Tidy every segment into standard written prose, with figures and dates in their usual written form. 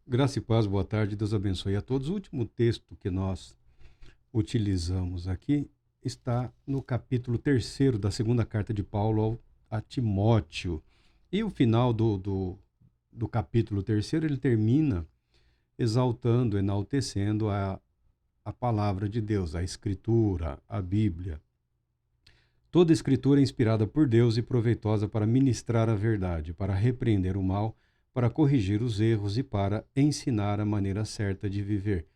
Graça e paz, boa tarde, Deus abençoe a todos. O último texto que nós utilizamos aqui está no capítulo 3º da segunda carta de Paulo a Timóteo. E o final do capítulo 3º, ele termina exaltando, enaltecendo a palavra de Deus, a Escritura, a Bíblia. Toda Escritura é inspirada por Deus e proveitosa para ministrar a verdade, para repreender o mal, para corrigir os erros e para ensinar a maneira certa de viver,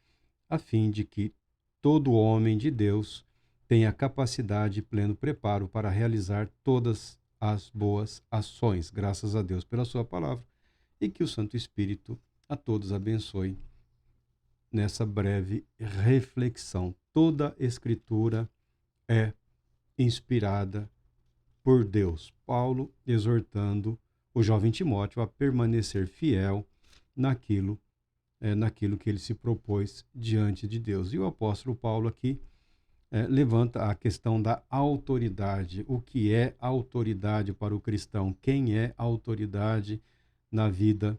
a fim de que todo homem de Deus tenha capacidade e pleno preparo para realizar todas as boas ações. Graças a Deus pela sua palavra e que o Santo Espírito a todos abençoe nessa breve reflexão. Toda Escritura é inspirada por Deus. Paulo exortando o jovem Timóteo a permanecer fiel naquilo que ele se propôs diante de Deus. E o apóstolo Paulo aqui levanta a questão da autoridade. O que é autoridade para o cristão? Quem é autoridade na vida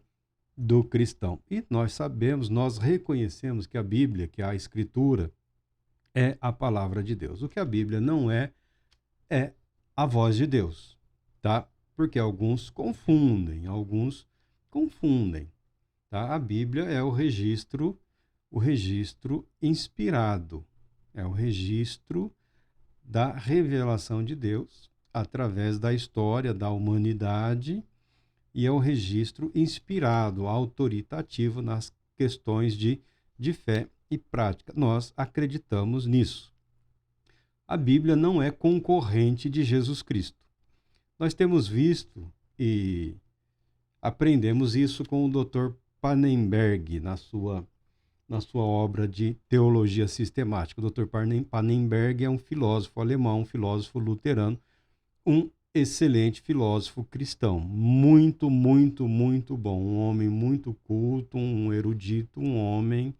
do cristão? E nós sabemos, nós reconhecemos que a Bíblia, que a Escritura, é a palavra de Deus. O que a Bíblia não é a voz de Deus, tá? Porque alguns confundem, tá? A Bíblia é o registro inspirado, é o registro da revelação de Deus através da história da humanidade e é o registro inspirado, autoritativo nas questões de fé e prática. Nós acreditamos nisso. A Bíblia não é concorrente de Jesus Cristo. Nós temos visto e aprendemos isso com o Dr. Pannenberg na sua obra de teologia sistemática. O Dr. Pannenberg é um filósofo alemão, um filósofo luterano, um excelente filósofo cristão, muito, muito, muito bom, um homem muito culto, um erudito, um homem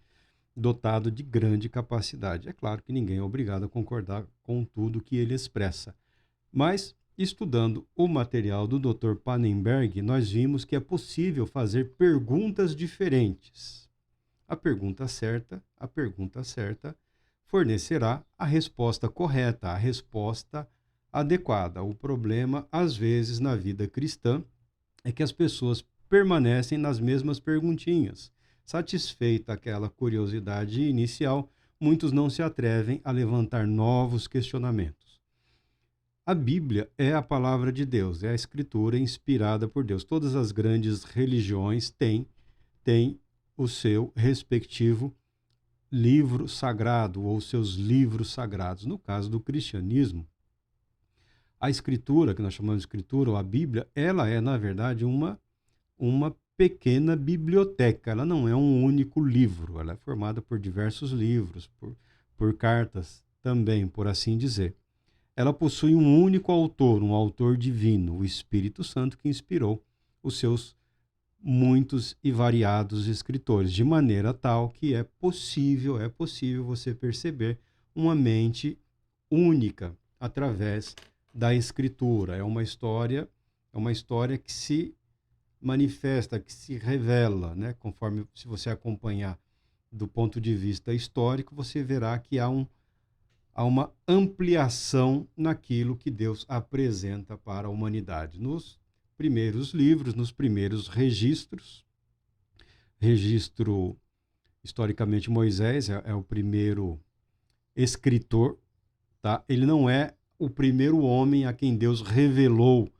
dotado de grande capacidade. É claro que ninguém é obrigado a concordar com tudo que ele expressa, mas estudando o material do Dr. Pannenberg, nós vimos que é possível fazer perguntas diferentes. A pergunta certa fornecerá a resposta correta, a resposta adequada. O problema, às vezes, na vida cristã, é que as pessoas permanecem nas mesmas perguntinhas. Satisfeita aquela curiosidade inicial, muitos não se atrevem a levantar novos questionamentos. A Bíblia é a palavra de Deus, é a escritura inspirada por Deus. Todas as grandes religiões têm o seu respectivo livro sagrado ou seus livros sagrados. No caso do cristianismo, a escritura, que nós chamamos de escritura, ou a Bíblia, ela é, na verdade, uma pequena biblioteca. Ela não é um único livro, ela é formada por diversos livros, por cartas também, por assim dizer. Ela possui um único autor, um autor divino, o Espírito Santo, que inspirou os seus muitos e variados escritores, de maneira tal que é possível você perceber uma mente única através da escritura. É uma história que se manifesta, que se revela, né? Conforme, se você acompanhar do ponto de vista histórico, você verá que há uma ampliação naquilo que Deus apresenta para a humanidade. Nos primeiros livros, nos primeiros registro, historicamente, Moisés é o primeiro escritor, tá? Ele não é o primeiro homem a quem Deus revelou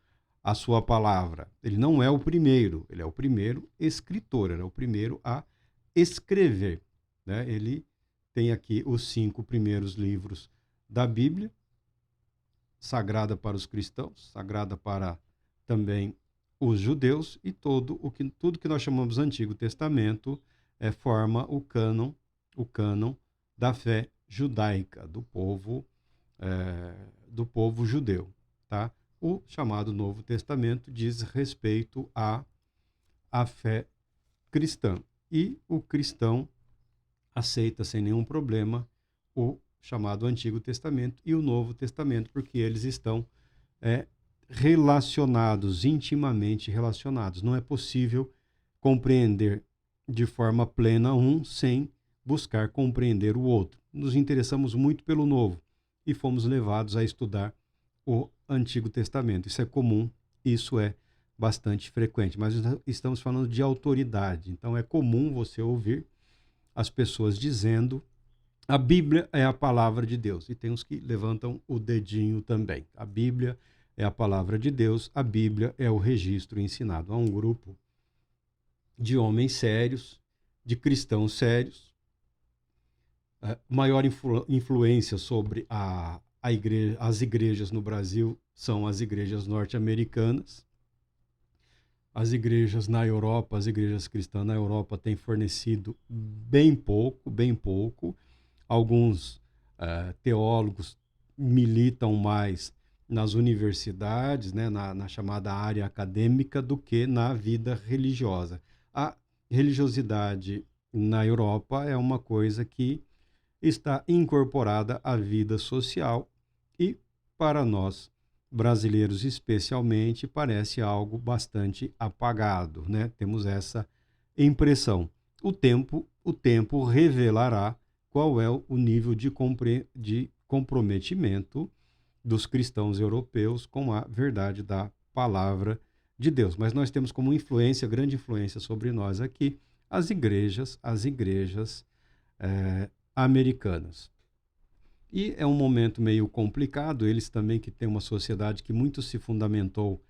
a sua palavra. Ele não é o primeiro, ele é o primeiro escritor, ele é o primeiro a escrever, né? Ele tem aqui os 5 primeiros livros da Bíblia, sagrada para os cristãos, sagrada para também os judeus, e tudo que nós chamamos Antigo Testamento forma o cânon da fé judaica, do povo judeu. Tá? O chamado Novo Testamento diz respeito à fé cristã. E o cristão aceita sem nenhum problema o chamado Antigo Testamento e o Novo Testamento, porque eles estão relacionados, intimamente relacionados. Não é possível compreender de forma plena um sem buscar compreender o outro. Nos interessamos muito pelo novo e fomos levados a estudar o Antigo Testamento. Isso é comum, isso é bastante frequente, mas estamos falando de autoridade. Então é comum você ouvir as pessoas dizendo: a Bíblia é a palavra de Deus. E tem uns que levantam o dedinho também. A Bíblia é a palavra de Deus, a Bíblia é o registro ensinado. Há um grupo de homens sérios, de cristãos sérios. Maior influência sobre as igrejas no Brasil são as igrejas norte-americanas. As igrejas na Europa, as igrejas cristãs na Europa têm fornecido bem pouco. Alguns teólogos militam mais nas universidades, né, na chamada área acadêmica, do que na vida religiosa. A religiosidade na Europa é uma coisa que está incorporada à vida social e, para nós brasileiros especialmente, parece algo bastante apagado, né? Temos essa impressão. O tempo revelará qual é o nível de comprometimento dos cristãos europeus com a verdade da palavra de Deus. Mas nós temos como influência, grande influência sobre nós aqui, as igrejas americanas. E é um momento meio complicado, eles também que têm uma sociedade que muito se fundamentou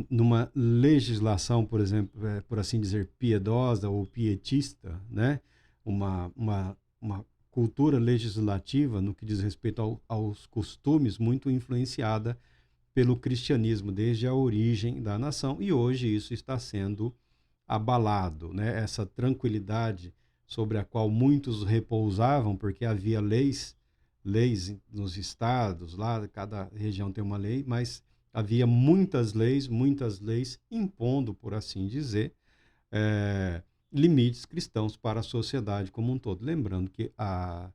numa legislação, por exemplo, por assim dizer, piedosa ou pietista, né? Uma cultura legislativa no que diz respeito aos costumes muito influenciada pelo cristianismo desde a origem da nação, e hoje isso está sendo abalado, né? Essa tranquilidade sobre a qual muitos repousavam, porque havia leis nos estados, lá cada região tem uma lei, mas havia muitas leis impondo, por assim dizer, limites cristãos para a sociedade como um todo. Lembrando que a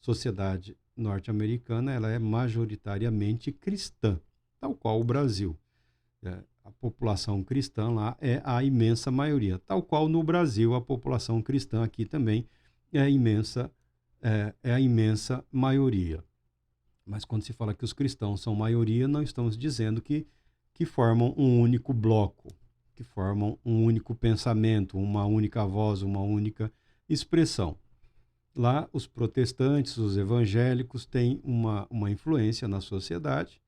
sociedade norte-americana ela é majoritariamente cristã, tal qual o Brasil. A população cristã lá é a imensa maioria, tal qual no Brasil a população cristã aqui também é a imensa maioria. Mas quando se fala que os cristãos são maioria, não estamos dizendo que formam um único bloco, que formam um único pensamento, uma única voz, uma única expressão. Lá os protestantes, os evangélicos têm uma influência na sociedade.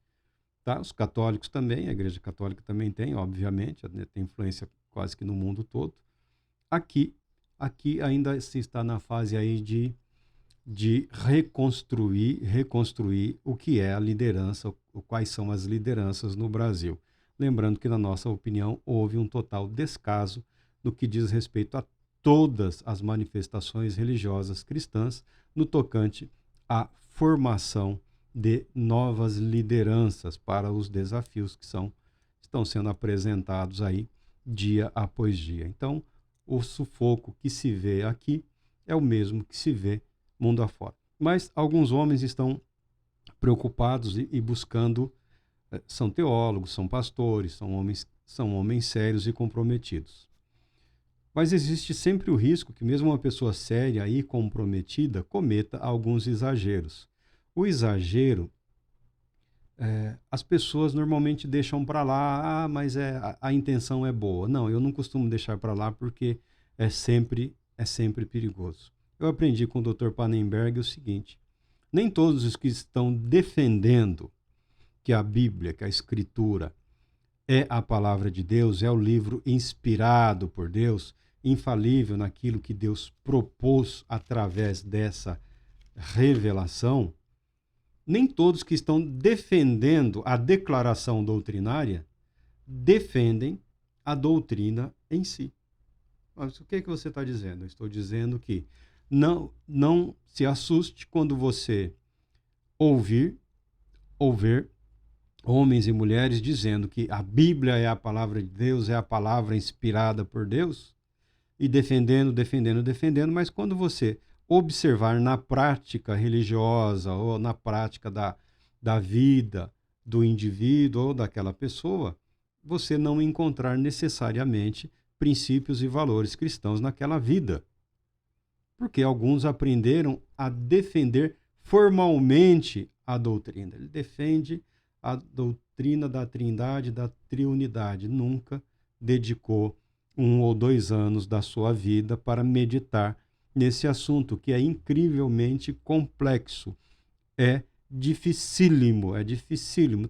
Tá? Os católicos também, a Igreja Católica também tem, obviamente, tem influência quase que no mundo todo. Aqui ainda se está na fase aí de reconstruir o que é a liderança, quais são as lideranças no Brasil. Lembrando que, na nossa opinião, houve um total descaso no que diz respeito a todas as manifestações religiosas cristãs no tocante à formação de novas lideranças para os desafios que estão sendo apresentados aí dia após dia. Então, o sufoco que se vê aqui é o mesmo que se vê mundo afora. Mas alguns homens estão preocupados e buscando, são teólogos, são pastores, são homens sérios e comprometidos. Mas existe sempre o risco que mesmo uma pessoa séria e comprometida cometa alguns exageros. O exagero, as pessoas normalmente deixam para lá, mas a intenção é boa. Não, eu não costumo deixar para lá porque é sempre perigoso. Eu aprendi com o Dr. Pannenberg o seguinte: nem todos os que estão defendendo que a Bíblia, que a Escritura é a palavra de Deus, é o livro inspirado por Deus, infalível naquilo que Deus propôs através dessa revelação, nem todos que estão defendendo a declaração doutrinária defendem a doutrina em si. Mas o que você está dizendo? Eu estou dizendo que não se assuste quando você ouvir homens e mulheres dizendo que a Bíblia é a palavra de Deus, é a palavra inspirada por Deus, e defendendo, mas quando você observar na prática religiosa ou na prática da vida do indivíduo ou daquela pessoa, você não encontrar necessariamente princípios e valores cristãos naquela vida. Porque alguns aprenderam a defender formalmente a doutrina. Ele defende a doutrina da Trindade, da triunidade. Nunca dedicou 1 ou 2 anos da sua vida para meditar nesse assunto, que é incrivelmente complexo. É dificílimo,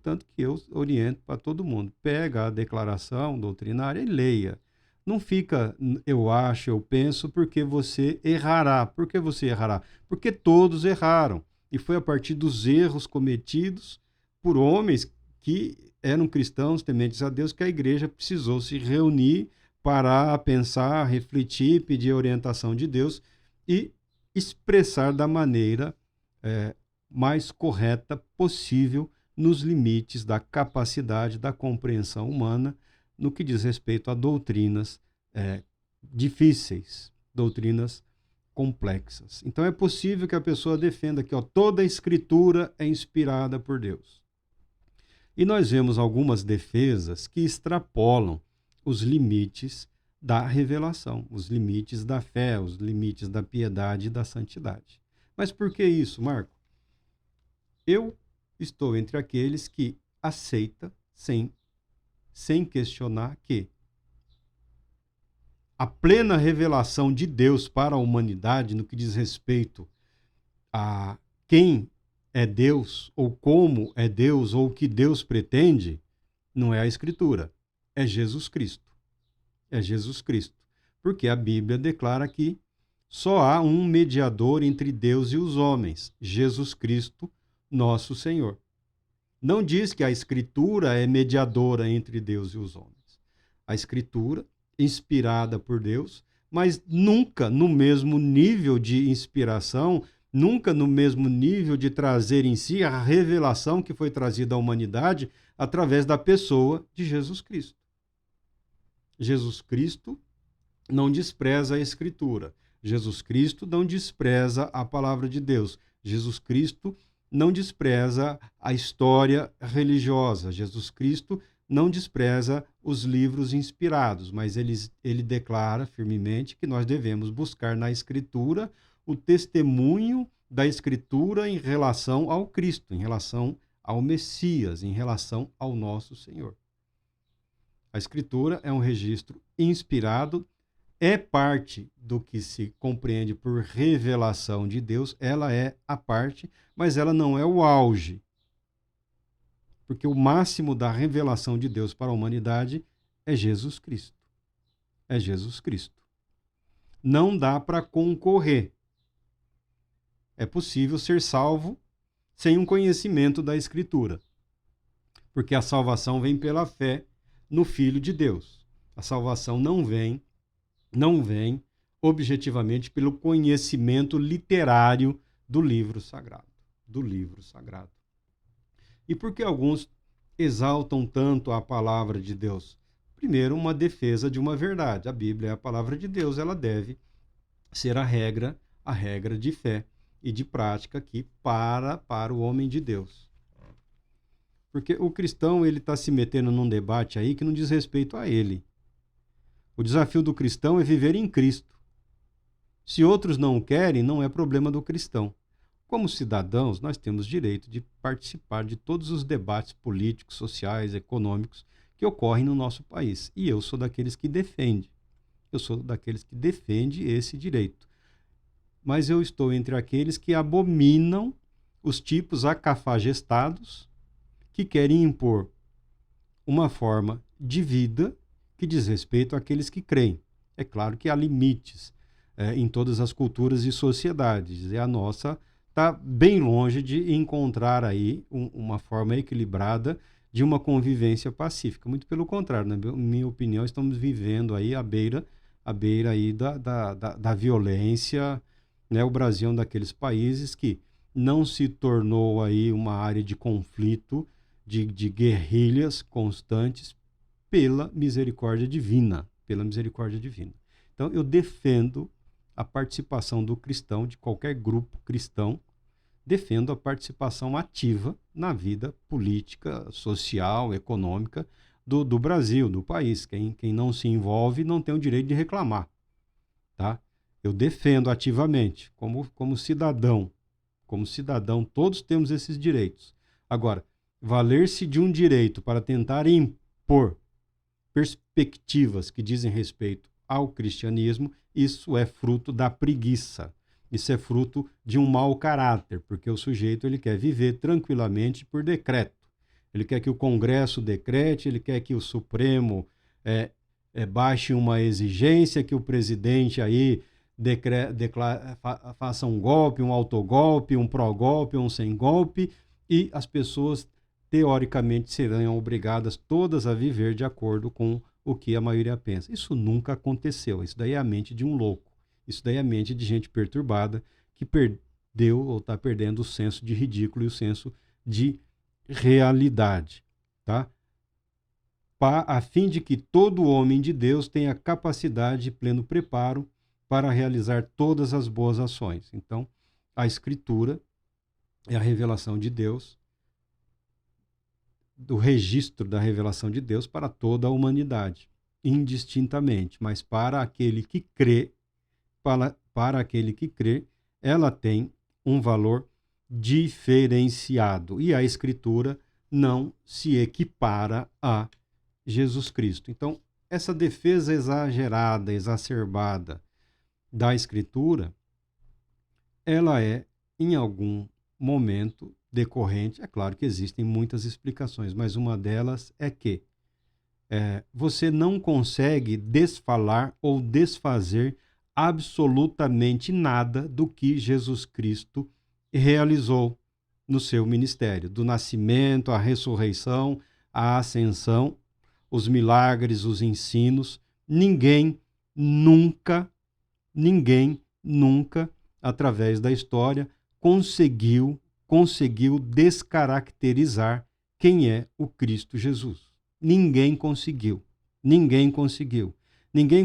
tanto que eu oriento para todo mundo. Pega a declaração doutrinária e leia. Não fica, eu acho, eu penso, porque você errará. Por que você errará? Porque todos erraram. E foi a partir dos erros cometidos por homens que eram cristãos, tementes a Deus, que a igreja precisou se reunir, parar, pensar, refletir, pedir a orientação de Deus e expressar da maneira mais correta possível nos limites da capacidade da compreensão humana no que diz respeito a doutrinas difíceis, doutrinas complexas. Então é possível que a pessoa defenda que toda a Escritura é inspirada por Deus. E nós vemos algumas defesas que extrapolam os limites da revelação, os limites da fé, os limites da piedade e da santidade. Mas por que isso, Marco? Eu estou entre aqueles que aceita sem questionar que a plena revelação de Deus para a humanidade no que diz respeito a quem é Deus, ou como é Deus, ou o que Deus pretende, não é a Escritura, é Jesus Cristo. É Jesus Cristo. Porque a Bíblia declara que só há um mediador entre Deus e os homens, Jesus Cristo, nosso Senhor. Não diz que a Escritura é mediadora entre Deus e os homens. A Escritura, inspirada por Deus, mas nunca no mesmo nível de inspiração, nunca no mesmo nível de trazer em si a revelação que foi trazida à humanidade através da pessoa de Jesus Cristo. Jesus Cristo não despreza a Escritura. Jesus Cristo não despreza a palavra de Deus. Jesus Cristo não despreza a história religiosa. Jesus Cristo não despreza os livros inspirados, mas ele declara firmemente que nós devemos buscar na Escritura o testemunho da Escritura em relação ao Cristo, em relação ao Messias, em relação ao nosso Senhor. A Escritura é um registro inspirado, é parte do que se compreende por revelação de Deus, ela é a parte, mas ela não é o auge. Porque o máximo da revelação de Deus para a humanidade é Jesus Cristo. É Jesus Cristo. Não dá para concorrer. É possível ser salvo sem um conhecimento da Escritura. Porque a salvação vem pela fé no Filho de Deus. A salvação não vem objetivamente pelo conhecimento literário do livro sagrado. E por que alguns exaltam tanto a palavra de Deus? Primeiro, uma defesa de uma verdade. A Bíblia é a palavra de Deus, ela deve ser a regra de fé e de prática aqui para o homem de Deus. Porque o cristão ele está se metendo num debate aí que não diz respeito a ele. O desafio do cristão é viver em Cristo. Se outros não querem, não é problema do cristão. Como cidadãos, nós temos direito de participar de todos os debates políticos, sociais, econômicos que ocorrem no nosso país. E eu sou daqueles que defende. Esse direito. Mas eu estou entre aqueles que abominam os tipos acafagestados que querem impor uma forma de vida que diz respeito àqueles que creem. É claro que há limites em todas as culturas e sociedades. E a nossa está bem longe de encontrar aí uma forma equilibrada de uma convivência pacífica. Muito pelo contrário, na minha opinião, estamos vivendo aí à beira aí da violência. Né? O Brasil é um daqueles países que não se tornou aí uma área de conflito, de guerrilhas constantes pela misericórdia divina. Então, eu defendo a participação do cristão, de qualquer grupo cristão, defendo a participação ativa na vida política, social, econômica do Brasil, do país. Quem não se envolve não tem o direito de reclamar, tá? Eu defendo ativamente, como cidadão. Como cidadão, todos temos esses direitos. Agora, valer-se de um direito para tentar impor perspectivas que dizem respeito ao cristianismo, isso é fruto da preguiça. Isso é fruto de um mau caráter, porque o sujeito ele quer viver tranquilamente por decreto. Ele quer que o Congresso decrete, ele quer que o Supremo baixe uma exigência, que o presidente aí faça um golpe, um autogolpe, um pró-golpe, um sem-golpe, e as pessoas, teoricamente, serão obrigadas todas a viver de acordo com o que a maioria pensa. Isso nunca aconteceu. Isso daí é a mente de um louco. Isso daí é a mente de gente perturbada que perdeu ou está perdendo o senso de ridículo e o senso de realidade, tá? A fim de que todo homem de Deus tenha capacidade e pleno preparo para realizar todas as boas ações. Então, a Escritura é a revelação de Deus, do registro da revelação de Deus para toda a humanidade, indistintamente, mas para aquele que crê, para aquele que crê, ela tem um valor diferenciado. E a Escritura não se equipara a Jesus Cristo. Então, essa defesa exagerada, exacerbada da Escritura, ela é, em algum momento decorrente, é claro que existem muitas explicações, mas uma delas é que você não consegue desfalar ou desfazer absolutamente nada do que Jesus Cristo realizou no seu ministério, do nascimento, à ressurreição, à ascensão, os milagres, os ensinos. Ninguém nunca, através da história, conseguiu descaracterizar quem é o Cristo Jesus. Ninguém conseguiu. Ninguém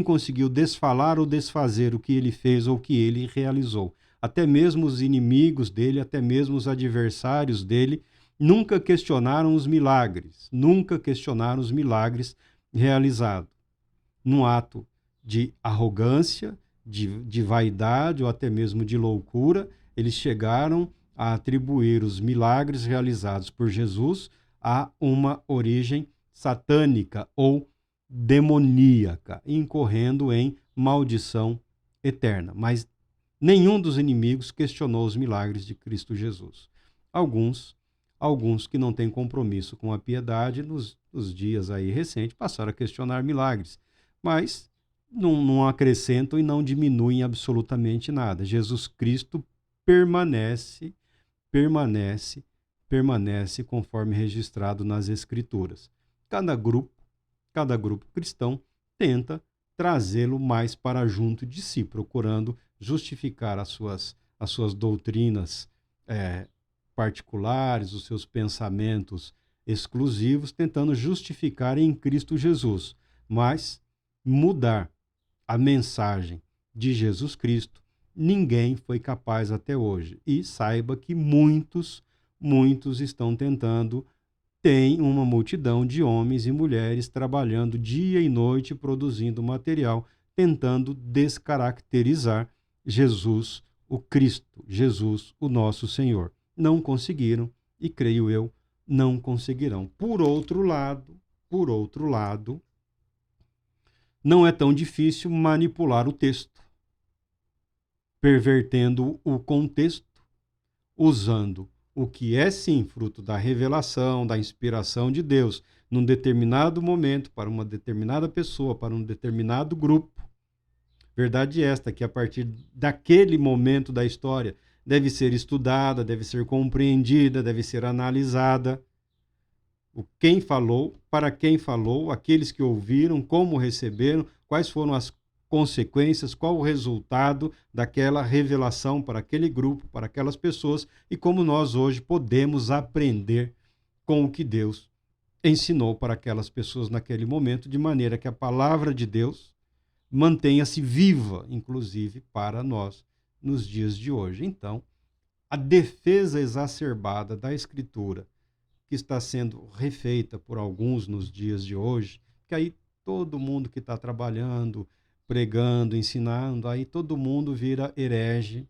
conseguiu desfalar ou desfazer o que ele fez ou o que ele realizou. Até mesmo os inimigos dele, até mesmo os adversários dele, nunca questionaram os milagres realizados. Num ato de arrogância, de vaidade ou até mesmo de loucura, eles chegaram a atribuir os milagres realizados por Jesus a uma origem satânica ou demoníaca, incorrendo em maldição eterna. Mas nenhum dos inimigos questionou os milagres de Cristo Jesus. Alguns que não têm compromisso com a piedade, nos dias aí recentes, passaram a questionar milagres, mas não acrescentam e não diminuem absolutamente nada. Jesus Cristo permanece conforme registrado nas Escrituras. Cada grupo cristão tenta trazê-lo mais para junto de si, procurando justificar as suas doutrinas particulares, os seus pensamentos exclusivos, tentando justificar em Cristo Jesus. Mas mudar a mensagem de Jesus Cristo, ninguém foi capaz até hoje. E saiba que muitos estão tentando. Tem uma multidão de homens e mulheres trabalhando dia e noite, produzindo material, tentando descaracterizar Jesus, o Cristo, Jesus, o nosso Senhor. Não conseguiram e, creio eu, não conseguirão. Por outro lado, não é tão difícil manipular o texto, pervertendo o contexto, usando o que é sim fruto da revelação, da inspiração de Deus, num determinado momento, para uma determinada pessoa, para um determinado grupo. Verdade esta, que a partir daquele momento da história deve ser estudada, deve ser compreendida, deve ser analisada. Quem falou, para quem falou, aqueles que ouviram, como receberam, quais foram as consequências, qual o resultado daquela revelação para aquele grupo, para aquelas pessoas, e como nós hoje podemos aprender com o que Deus ensinou para aquelas pessoas naquele momento, de maneira que a palavra de Deus mantenha-se viva, inclusive para nós nos dias de hoje. Então, a defesa exacerbada da Escritura, que está sendo refeita por alguns nos dias de hoje, que aí todo mundo que está trabalhando, pregando, ensinando, aí todo mundo vira herege,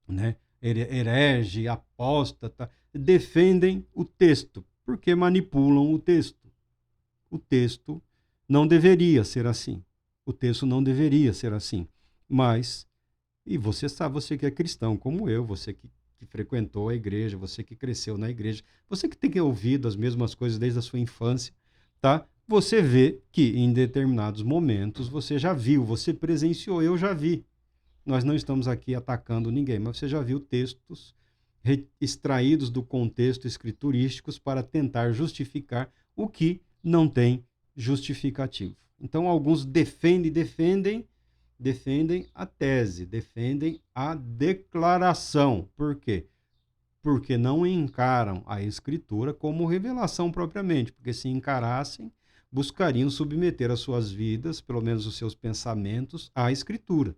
né? Herege, apóstata, defendem o texto, porque manipulam o texto. O texto não deveria ser assim. O texto não deveria ser assim. Mas, e você sabe, você que é cristão como eu, você que frequentou a igreja, você que cresceu na igreja, você que tem ouvido as mesmas coisas desde a sua infância, tá? Você vê que em determinados momentos você já viu, você presenciou, eu já vi. Nós não estamos aqui atacando ninguém, mas você já viu textos extraídos do contexto escriturísticos para tentar justificar o que não tem justificativo. Então, alguns defendem a tese, defendem a declaração. Por quê? Porque não encaram a Escritura como revelação propriamente, porque se encarassem, buscariam submeter as suas vidas, pelo menos os seus pensamentos, à Escritura,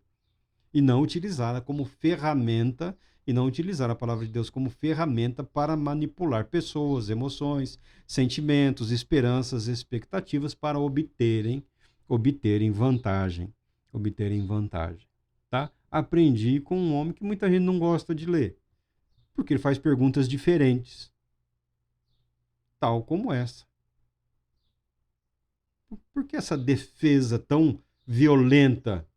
e não utilizá-la como ferramenta, e não utilizar a palavra de Deus como ferramenta para manipular pessoas, emoções, sentimentos, esperanças, expectativas para obterem vantagem, tá? Aprendi com um homem que muita gente não gosta de ler, porque ele faz perguntas diferentes, tal como essa. Por que essa defesa tão violenta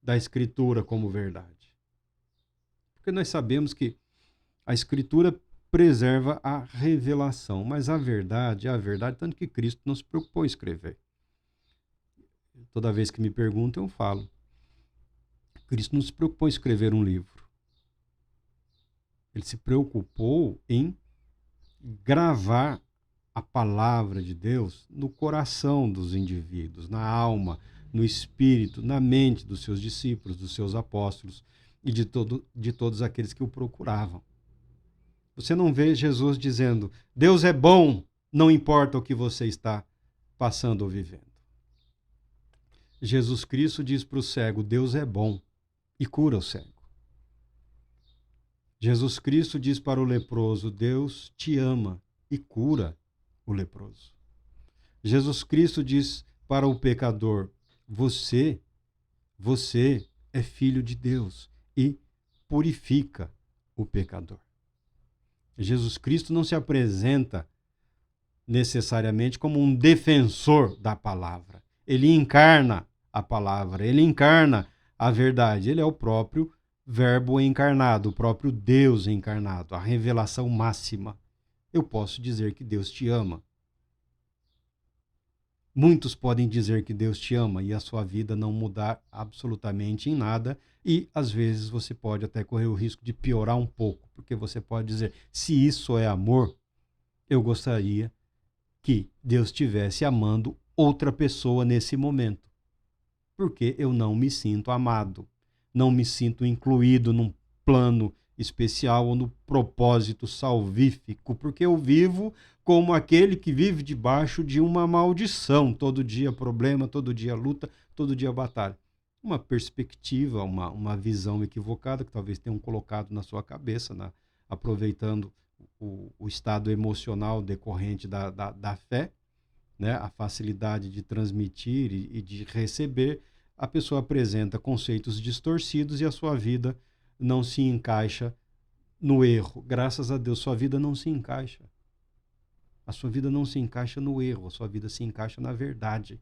da Escritura como verdade? Porque nós sabemos que a Escritura preserva a revelação, mas a verdade é a verdade, tanto que Cristo não se preocupou em escrever. Toda vez que me perguntam, eu falo. Cristo não se preocupou em escrever um livro. Ele se preocupou em gravar a palavra de Deus no coração dos indivíduos, na alma, no espírito, na mente dos seus discípulos, dos seus apóstolos e de todos aqueles que o procuravam. Você não vê Jesus dizendo, Deus é bom, não importa o que você está passando ou vivendo. Jesus Cristo diz para o cego, Deus é bom, e cura o cego. Jesus Cristo diz para o leproso, Deus te ama, e cura o leproso. Jesus Cristo diz para o pecador, você é filho de Deus, e purifica o pecador. Jesus Cristo não se apresenta necessariamente como um defensor da palavra. Ele encarna a palavra, ele encarna a verdade. Ele é o próprio Verbo encarnado, o próprio Deus encarnado, a revelação máxima. Eu posso dizer que Deus te ama. Muitos podem dizer que Deus te ama e a sua vida não mudar absolutamente em nada, e às vezes você pode até correr o risco de piorar um pouco, porque você pode dizer, se isso é amor, eu gostaria que Deus estivesse amando outra pessoa nesse momento, porque eu não me sinto amado, não me sinto incluído num plano especial ou no propósito salvífico, porque eu vivo como aquele que vive debaixo de uma maldição, todo dia problema, todo dia luta, todo dia batalha. Uma perspectiva, uma visão equivocada que talvez tenham colocado na sua cabeça, aproveitando o estado emocional decorrente da fé, né? A facilidade de transmitir e de receber, a pessoa apresenta conceitos distorcidos e a sua vida não se encaixa no erro. Graças a Deus, sua vida não se encaixa. A sua vida não se encaixa no erro, a sua vida se encaixa na verdade.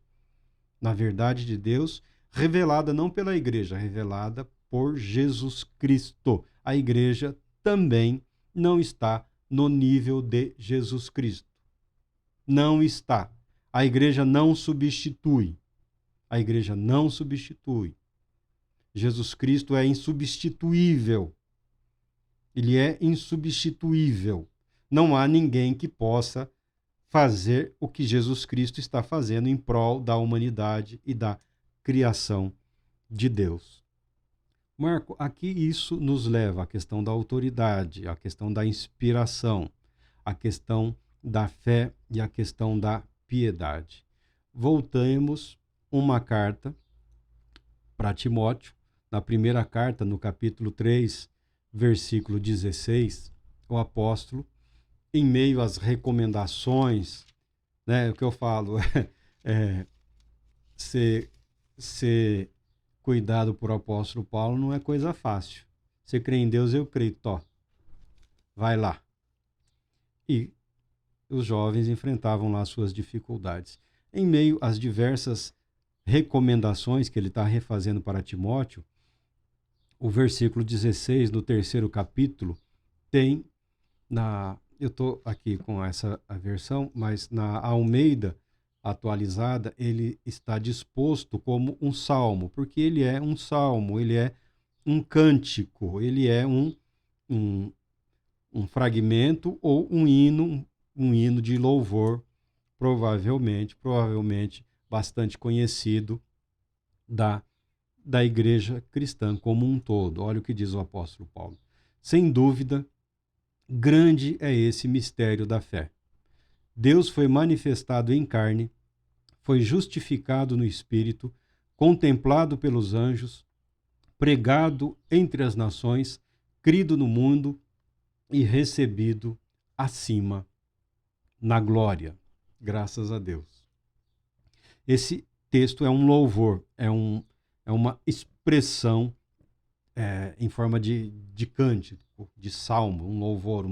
Na verdade de Deus, revelada não pela igreja, revelada por Jesus Cristo. A igreja também não está no nível de Jesus Cristo. Não está. A igreja não substitui. A igreja não substitui. Jesus Cristo é insubstituível. Ele é insubstituível. Não há ninguém que possa fazer o que Jesus Cristo está fazendo em prol da humanidade e da criação de Deus. Marco, aqui isso nos leva à questão da autoridade, à questão da inspiração, à questão da fé e à questão da piedade. Voltamos uma carta para Timóteo, na primeira carta, no capítulo 3, versículo 16, o apóstolo, em meio às recomendações, né? O que eu falo é ser cuidado por apóstolo Paulo não é coisa fácil. Você crê em Deus, eu creio. Tó, vai lá. E os jovens enfrentavam lá suas dificuldades. Em meio às diversas recomendações que ele está refazendo para Timóteo, o versículo 16 do 3º capítulo tem eu estou aqui com essa versão, mas na Almeida atualizada, ele está disposto como um salmo, porque ele é um salmo, ele é um cântico, ele é um, um fragmento ou um hino de louvor, provavelmente bastante conhecido da igreja cristã como um todo. Olha o que diz o apóstolo Paulo. Sem dúvida, grande é esse mistério da fé. Deus foi manifestado em carne, foi justificado no Espírito, contemplado pelos anjos, pregado entre as nações, crido no mundo e recebido acima na glória. Graças a Deus. Esse texto é um louvor, é uma expressão em forma de cântico, de salmo, um louvor,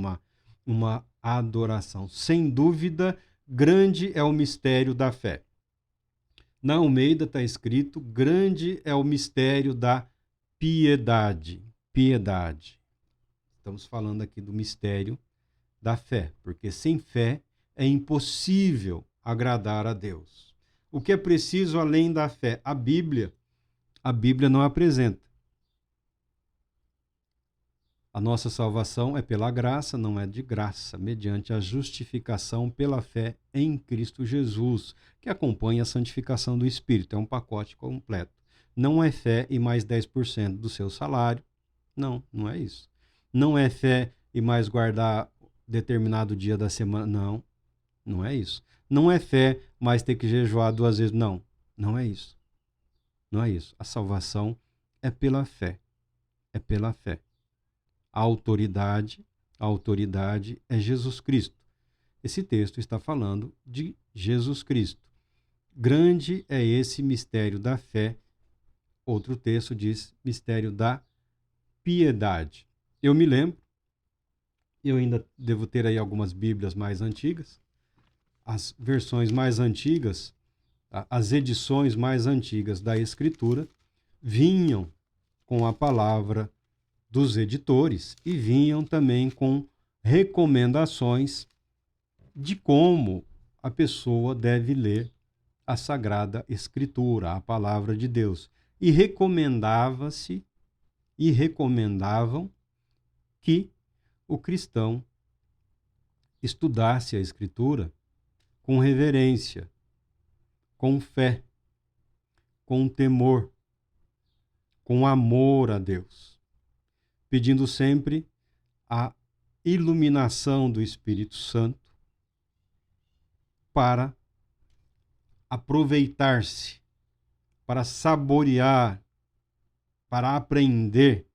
uma adoração. Sem dúvida, grande é o mistério da fé. Na Almeida está escrito: grande é o mistério da piedade. Piedade. Estamos falando aqui do mistério da fé, porque sem fé é impossível agradar a Deus. O que é preciso além da fé? A Bíblia não apresenta. A nossa salvação é pela graça, não é de graça, mediante a justificação pela fé em Cristo Jesus, que acompanha a santificação do Espírito. É um pacote completo. Não é fé e mais 10% do seu salário. Não, não é isso. Não é fé e mais guardar determinado dia da semana. Não, não é isso. Não é fé, mais ter que jejuar 2 vezes. Não, não é isso. Não é isso. A salvação é pela fé. É pela fé. A autoridade é Jesus Cristo. Esse texto está falando de Jesus Cristo. Grande é esse mistério da fé. Outro texto diz mistério da piedade. Eu me lembro, eu ainda devo ter aí algumas Bíblias mais antigas, as versões mais antigas, as edições mais antigas da Escritura vinham com a palavra dos editores e vinham também com recomendações de como a pessoa deve ler a Sagrada Escritura, a palavra de Deus. E recomendavam que o cristão estudasse a Escritura com reverência, com fé, com temor, com amor a Deus, pedindo sempre a iluminação do Espírito Santo para aproveitar-se, para saborear, para aprender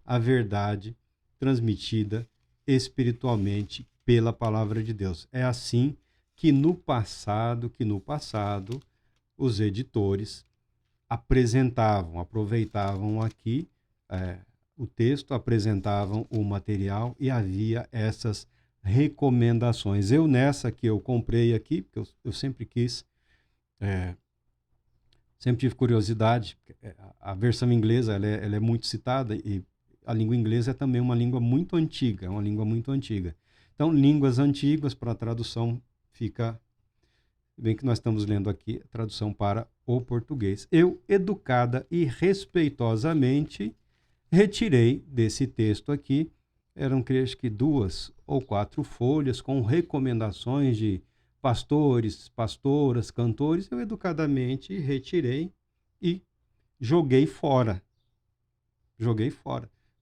a verdade transmitida espiritualmente pela palavra de Deus. É assim que no passado, os editores aproveitavam aqui o texto, apresentavam o material e havia essas recomendações. Nessa que eu comprei aqui, porque eu sempre quis, sempre tive curiosidade, a versão inglesa ela é muito citada e a língua inglesa é também uma língua muito antiga, Então, línguas antigas para a tradução fica bem que nós estamos lendo aqui a tradução para o português. Eu, educada e respeitosamente, retirei desse texto aqui, eram, acho que 2 ou 4 folhas com recomendações de pastores, pastoras, cantores. Eu educadamente retirei e joguei fora.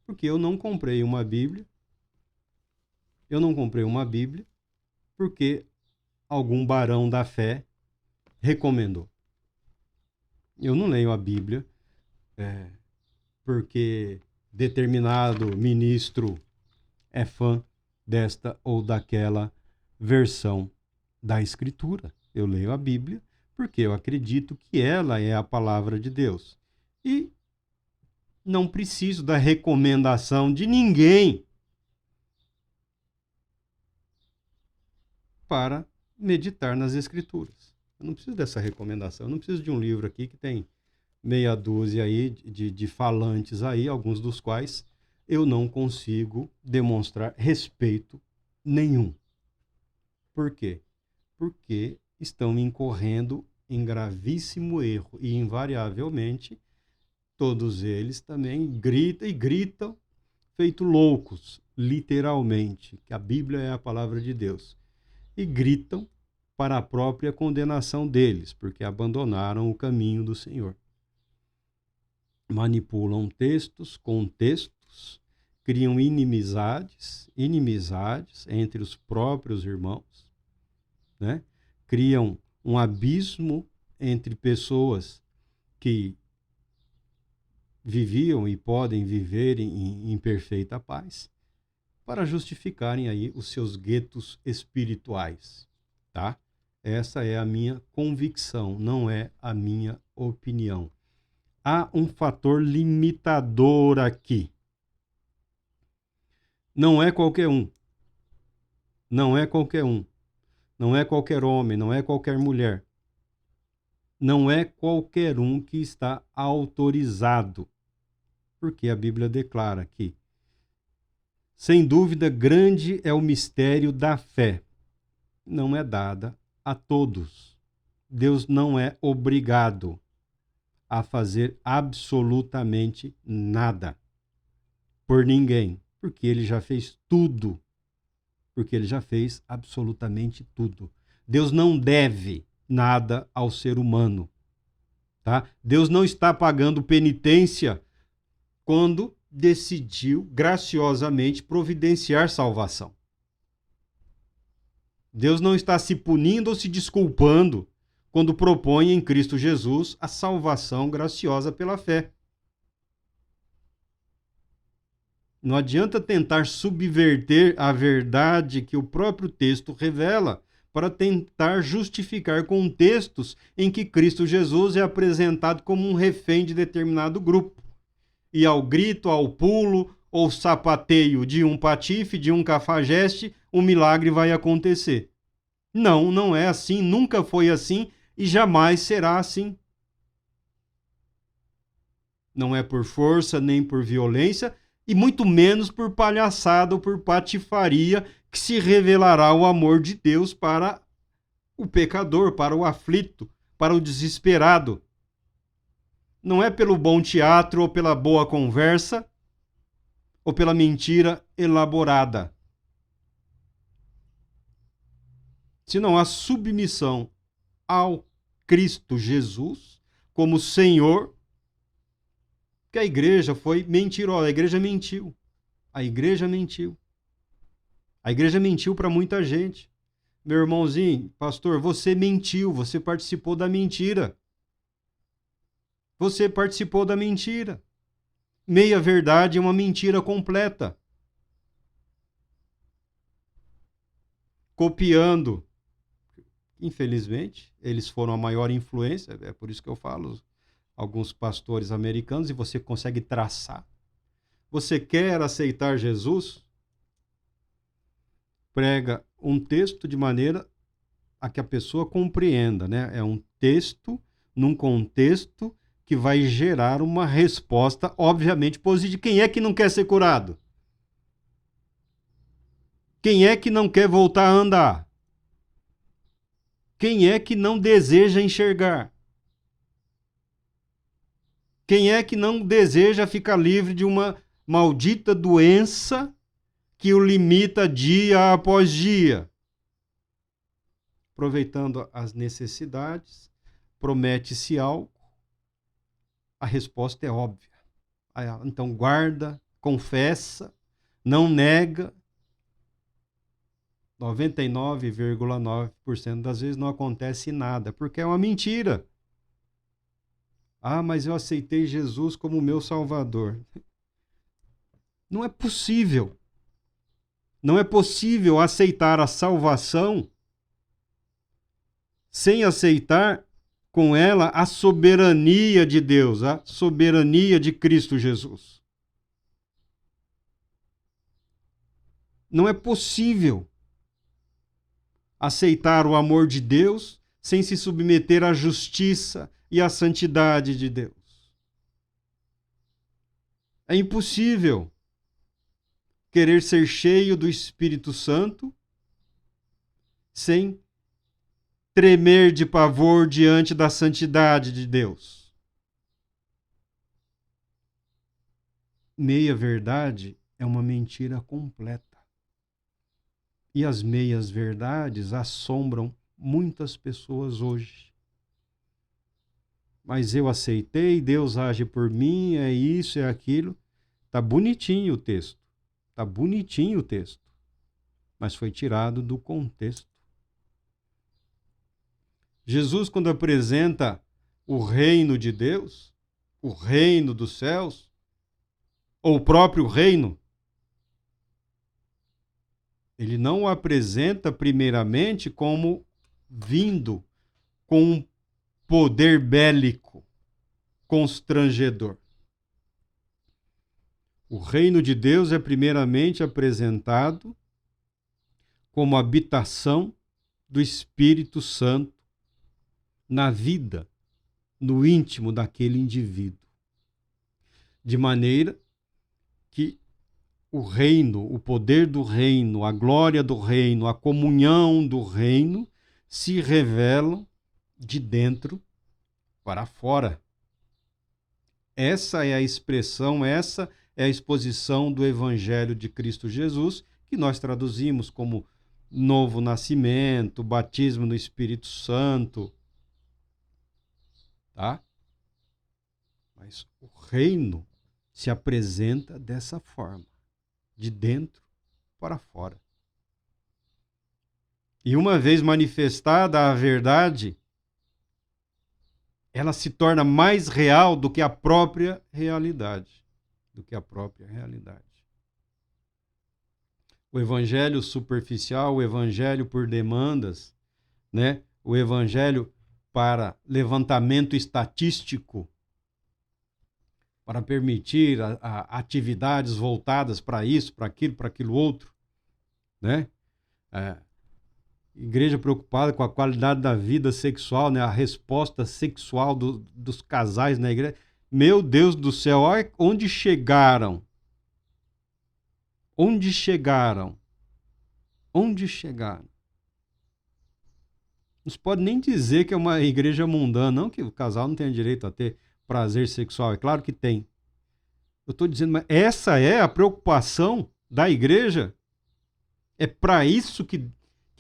Porque eu não comprei uma Bíblia. Porque algum barão da fé recomendou. Eu não leio a Bíblia porque determinado ministro é fã desta ou daquela versão da Escritura. Eu leio a Bíblia porque eu acredito que ela é a palavra de Deus. E não preciso da recomendação de ninguém para meditar nas Escrituras. Eu não preciso dessa recomendação. Eu não preciso de um livro aqui que tem meia dúzia aí de falantes aí, alguns dos quais eu não consigo demonstrar respeito nenhum. Por quê? Porque estão incorrendo em gravíssimo erro e, invariavelmente, todos eles também gritam feito loucos, literalmente, que a Bíblia é a palavra de Deus. E gritam para a própria condenação deles, porque abandonaram o caminho do Senhor. Manipulam textos, contextos, criam inimizades entre os próprios irmãos, né? Criam um abismo entre pessoas que viviam e podem viver em perfeita paz, para justificarem aí os seus guetos espirituais, tá? Essa é a minha convicção, não é a minha opinião. Há um fator limitador aqui. Não é qualquer um. Não é qualquer um. Não é qualquer homem, não é qualquer mulher. Não é qualquer um que está autorizado. Porque a Bíblia declara que, sem dúvida, grande é o mistério da fé. Não é dada a todos. Deus não é obrigado a fazer absolutamente nada por ninguém, porque ele já fez tudo. Porque ele já fez absolutamente tudo. Deus não deve nada ao ser humano, tá? Deus não está pagando penitência quando decidiu graciosamente providenciar salvação. Deus não está se punindo ou se desculpando quando propõe em Cristo Jesus a salvação graciosa pela fé. Não adianta tentar subverter a verdade que o próprio texto revela para tentar justificar contextos em que Cristo Jesus é apresentado como um refém de determinado grupo. E ao grito, ao pulo ou sapateio de um patife, de um cafajeste, o milagre vai acontecer. Não, não é assim, nunca foi assim e jamais será assim. Não é por força nem por violência, e muito menos por palhaçada ou por patifaria que se revelará o amor de Deus para o pecador, para o aflito, para o desesperado. Não é pelo bom teatro ou pela boa conversa ou pela mentira elaborada. Senão a submissão ao Cristo Jesus como Senhor, que a igreja foi mentirosa, a igreja mentiu. A igreja mentiu. A igreja mentiu para muita gente. Meu irmãozinho, pastor, você mentiu, você participou da mentira. Você participou da mentira. Meia verdade é uma mentira completa. Copiando. Infelizmente, eles foram a maior influência, é por isso que eu falo, alguns pastores americanos, e você consegue traçar. Você quer aceitar Jesus? Prega um texto de maneira a que a pessoa compreenda, né? É um texto num contexto que vai gerar uma resposta, obviamente, positiva. Quem é que não quer ser curado? Quem é que não quer voltar a andar? Quem é que não deseja enxergar? Quem é que não deseja ficar livre de uma maldita doença que o limita dia após dia? Aproveitando as necessidades, promete-se algo, a resposta é óbvia. Então guarda, confessa, não nega. 99,9% das vezes não acontece nada, porque é uma mentira. Ah, mas eu aceitei Jesus como meu Salvador. Não é possível. Não é possível aceitar a salvação sem aceitar com ela a soberania de Deus, a soberania de Cristo Jesus. Não é possível aceitar o amor de Deus sem se submeter à justiça e à santidade de Deus. É impossível querer ser cheio do Espírito Santo sem tremer de pavor diante da santidade de Deus. Meia-verdade é uma mentira completa. E as meias-verdades assombram muitas pessoas hoje. Mas eu aceitei, Deus age por mim, é isso, é aquilo. Tá bonitinho o texto. Tá bonitinho o texto. Mas foi tirado do contexto. Jesus, quando apresenta o reino de Deus, o reino dos céus, ou o próprio reino, ele não o apresenta primeiramente como vindo com um poder bélico constrangedor. O reino de Deus é primeiramente apresentado como habitação do Espírito Santo na vida, no íntimo daquele indivíduo. De maneira que o reino, o poder do reino, a glória do reino, a comunhão do reino se revelam de dentro para fora. Essa é a expressão, essa é a exposição do Evangelho de Cristo Jesus, que nós traduzimos como novo nascimento, batismo no Espírito Santo, tá? Mas o reino se apresenta dessa forma, de dentro para fora. E uma vez manifestada a verdade, ela se torna mais real do que a própria realidade. O evangelho superficial, o evangelho por demandas, né? O evangelho para levantamento estatístico, para permitir atividades voltadas para isso, para aquilo outro, né? Igreja preocupada com a qualidade da vida sexual, né? A resposta sexual dos casais na igreja. Meu Deus do céu, olha onde chegaram. Onde chegaram? Onde chegaram? Não se pode nem dizer que é uma igreja mundana, não que o casal não tenha direito a ter prazer sexual, é claro que tem. Eu estou dizendo, mas essa é a preocupação da igreja? É para isso que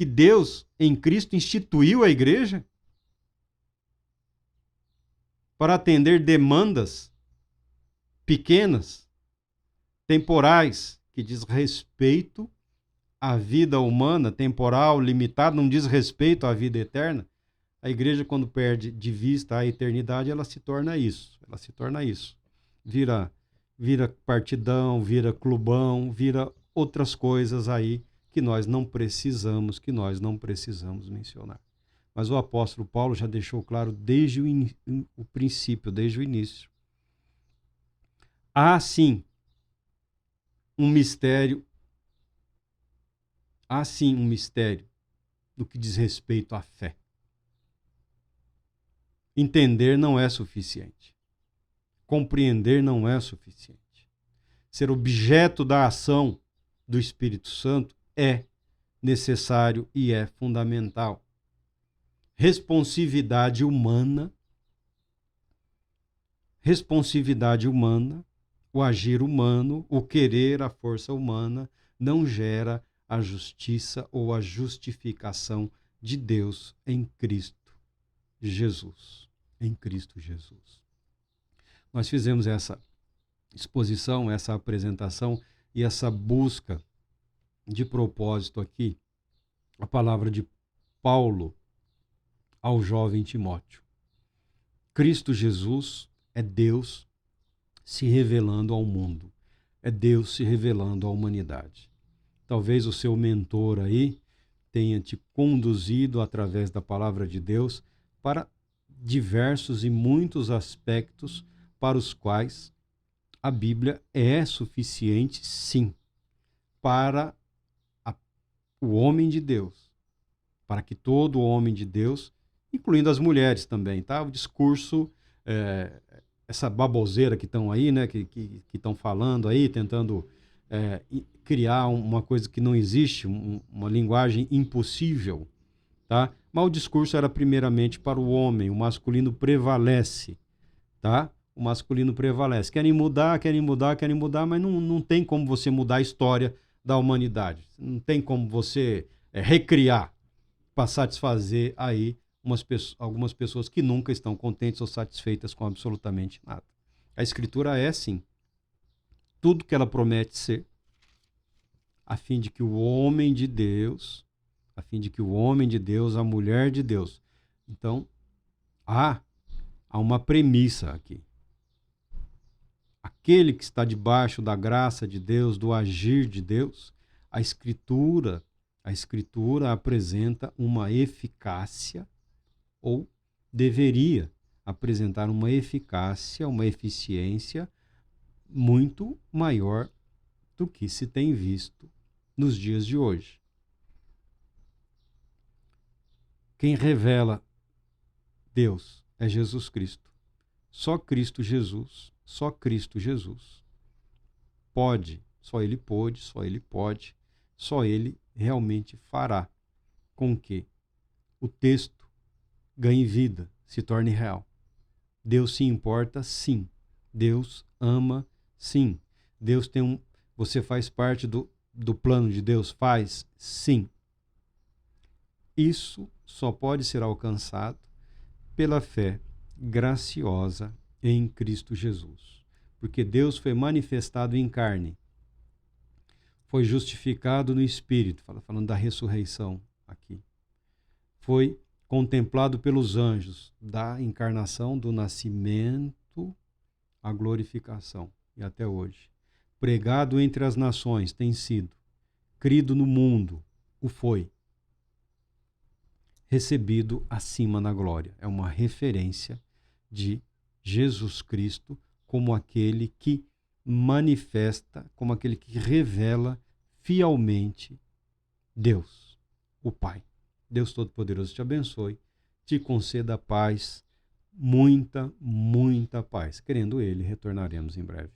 Deus, em Cristo, instituiu a igreja? Para atender demandas pequenas, temporais, que diz respeito à vida humana, temporal, limitada, não diz respeito à vida eterna. A igreja, quando perde de vista a eternidade, ela se torna isso. Vira partidão, vira clubão, vira outras coisas aí que nós não precisamos mencionar. Mas o apóstolo Paulo já deixou claro desde o princípio, desde o início. Há sim um mistério no que diz respeito à fé. Entender não é suficiente. Compreender não é suficiente. Ser objeto da ação do Espírito Santo é necessário e é fundamental. Responsividade humana, o agir humano, o querer, a força humana, não gera a justiça ou a justificação de Deus em Cristo Jesus. Em Cristo Jesus. Nós fizemos essa exposição, essa apresentação e essa busca de propósito aqui, a palavra de Paulo ao jovem Timóteo. Cristo Jesus é Deus se revelando ao mundo, é Deus se revelando à humanidade. talvez o seu mentor aí tenha te conduzido através da palavra de Deus para diversos e muitos aspectos para os quais a Bíblia é suficiente, sim, para o homem de Deus, para que todo homem de Deus, incluindo as mulheres também, tá? O discurso, essa baboseira que estão aí, né, que estão falando aí, tentando criar uma coisa que não existe, uma linguagem impossível, tá? Mas o discurso era primeiramente para o homem, o masculino prevalece, tá? O masculino prevalece. Querem mudar, mas não tem como você mudar a história da humanidade. Não tem como você recriar para satisfazer aí algumas pessoas que nunca estão contentes ou satisfeitas com absolutamente nada. A Escritura é, sim, tudo que ela promete ser, a fim de que o homem de Deus, a mulher de Deus. Então, há uma premissa aqui. Aquele que está debaixo da graça de Deus, do agir de Deus, a Escritura apresenta uma eficácia, ou deveria apresentar uma eficácia, uma eficiência muito maior do que se tem visto nos dias de hoje. Quem revela Deus é Jesus Cristo. Só Cristo Jesus pode, só Ele pôde, só Ele pode, só Ele realmente fará com que o texto ganhe vida, se torne real. Deus se importa, sim. Deus ama, sim. Deus tem você faz parte do plano de Deus? Faz, sim. Isso só pode ser alcançado pela fé graciosa em Cristo Jesus. Porque Deus foi manifestado em carne, foi justificado no Espírito, falando da ressurreição aqui, foi contemplado pelos anjos, da encarnação, do nascimento, à glorificação, e até hoje. Pregado entre as nações, tem sido. Crido no mundo, o foi. Recebido acima na glória. É uma referência de Jesus Cristo como aquele que manifesta, como aquele que revela fielmente Deus, o Pai. Deus Todo-Poderoso te abençoe, te conceda paz, muita, muita paz. Querendo Ele, retornaremos em breve.